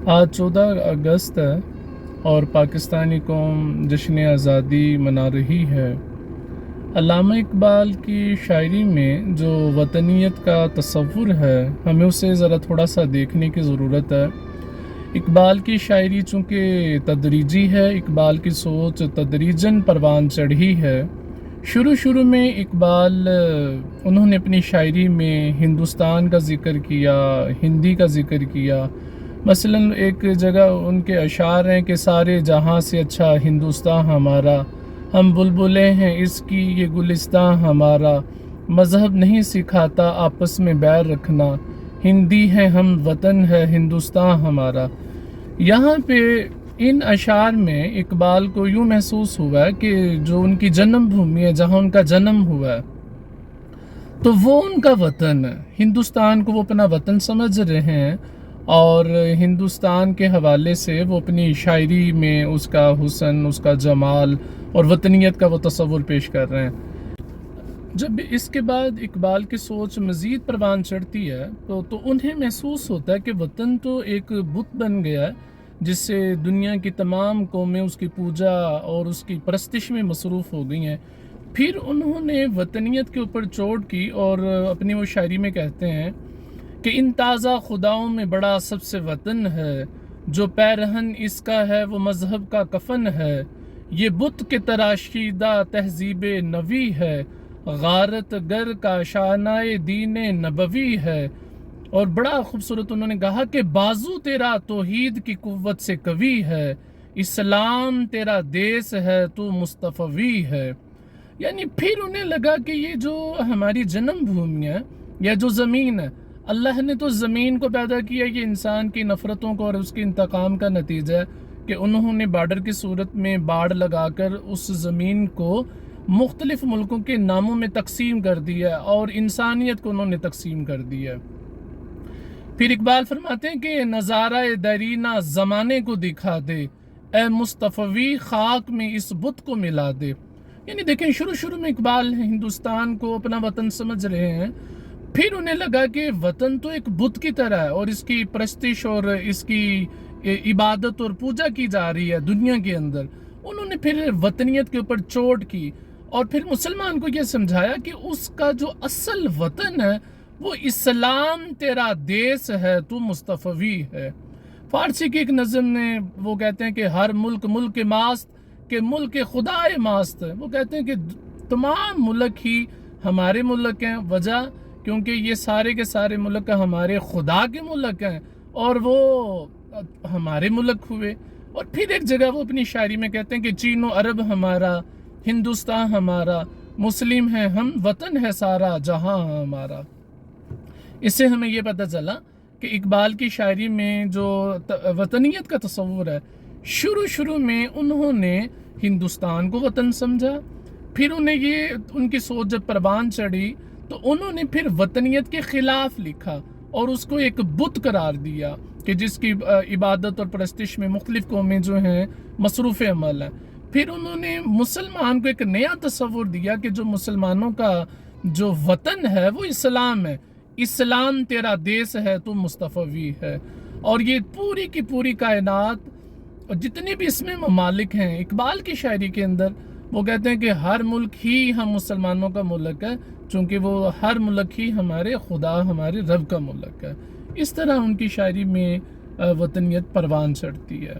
آج 14 اگست ہے اور پاکستانی قوم جشن آزادی منا رہی ہے۔ علامہ اقبال کی شاعری میں جو وطنیت کا تصور ہے، ہمیں اسے ذرا تھوڑا سا دیکھنے کی ضرورت ہے۔ اقبال کی شاعری چونکہ تدریجی ہے، اقبال کی سوچ تدریجاً پروان چڑھی ہے۔ شروع میں اقبال انہوں نے اپنی شاعری میں ہندوستان کا ذکر کیا، ہندی کا ذکر کیا۔ مثلا ایک جگہ ان کے اشعار ہیں کہ سارے جہاں سے اچھا ہندوستان ہمارا، ہم بلبلیں ہیں اس کی یہ گلستان ہمارا، مذہب نہیں سکھاتا آپس میں بیر رکھنا، ہندی ہے ہم وطن ہے ہندوستان ہمارا۔ یہاں پہ ان اشعار میں اقبال کو یوں محسوس ہوا ہے کہ جو ان کی جنم بھومی ہے، جہاں ان کا جنم ہوا ہے، تو وہ ان کا وطن ہے۔ ہندوستان کو وہ اپنا وطن سمجھ رہے ہیں اور ہندوستان کے حوالے سے وہ اپنی شاعری میں اس کا حسن، اس کا جمال اور وطنیت کا وہ تصور پیش کر رہے ہیں۔ جب اس کے بعد اقبال کی سوچ مزید پروان چڑھتی ہے تو انہیں محسوس ہوتا ہے کہ وطن تو ایک بت بن گیا ہے جس سے دنیا کی تمام قومیں اس کی پوجا اور اس کی پرستش میں مصروف ہو گئی ہیں۔ پھر انہوں نے وطنیت کے اوپر چوٹ کی اور اپنی وہ شاعری میں کہتے ہیں کہ ان تازہ خداؤں میں بڑا سب سے وطن ہے، جو پیرہن اس کا ہے وہ مذہب کا کفن ہے، یہ بت کے تراشیدہ تہذیب نوی ہے، غارت گر کا شانۂ دین نبوی ہے۔ اور بڑا خوبصورت انہوں نے کہا کہ بازو تیرا توحید کی قوت سے قوی ہے، اسلام تیرا دیس ہے تو مصطفی ہے۔ یعنی پھر انہیں لگا کہ یہ جو ہماری جنم بھومی ہے یا جو زمین ہے، اللہ نے تو زمین کو پیدا کیا، یہ انسان کی نفرتوں کو اور اس کے انتقام کا نتیجہ ہے کہ انہوں نے بارڈر کی صورت میں باڑ لگا کر اس زمین کو مختلف ملکوں کے ناموں میں تقسیم کر دیا اور انسانیت کو انہوں نے تقسیم کر دیا۔ پھر اقبال فرماتے ہیں کہ نظارہ دیرینہ زمانے کو دکھا دے، اے مصطفی خاک میں اس بت کو ملا دے۔ یعنی دیکھیں شروع میں اقبال ہندوستان کو اپنا وطن سمجھ رہے ہیں، پھر انہیں لگا کہ وطن تو ایک بت کی طرح ہے اور اس کی پرستش اور اس کی عبادت اور پوجا کی جا رہی ہے دنیا کے اندر۔ انہوں نے پھر وطنیت کے اوپر چوٹ کی اور پھر مسلمان کو یہ سمجھایا کہ اس کا جو اصل وطن ہے وہ اسلام تیرا دیس ہے تو مصطفی ہے۔ فارسی کی ایک نظم میں وہ کہتے ہیں کہ ہر ملک ملک ماست کہ ملک خدا ماست ہے۔ وہ کہتے ہیں کہ تمام ملک ہی ہمارے ملک ہیں، وجہ کیونکہ یہ سارے کے سارے ملک ہمارے خدا کے ملک ہیں اور وہ ہمارے ملک ہوئے۔ اور پھر ایک جگہ وہ اپنی شاعری میں کہتے ہیں کہ چین و عرب ہمارا، ہندوستان ہمارا، مسلم ہے ہم، وطن ہے سارا جہاں ہمارا۔ اس سے ہمیں یہ پتہ چلا کہ اقبال کی شاعری میں جو وطنیت کا تصور ہے، شروع میں انہوں نے ہندوستان کو وطن سمجھا، پھر انہیں یہ ان کی سوچ جب پروان چڑھی تو انہوں نے پھر وطنیت کے خلاف لکھا اور اس کو ایک بت قرار دیا کہ جس کی عبادت اور پرستش میں مختلف قومیں جو ہیں مصروف عمل ہیں۔ پھر انہوں نے مسلمان کو ایک نیا تصور دیا کہ جو مسلمانوں کا جو وطن ہے وہ اسلام ہے، اسلام تیرا دیس ہے تو مصطفی ہے۔ اور یہ پوری کی پوری کائنات اور جتنے بھی اس میں ممالک ہیں اقبال کی شاعری کے اندر، وہ کہتے ہیں کہ ہر ملک ہی ہم مسلمانوں کا ملک ہے، چونکہ وہ ہر ملک ہی ہمارے خدا، ہمارے رب کا ملک ہے۔ اس طرح ان کی شاعری میں وطنیت پروان چڑھتی ہے۔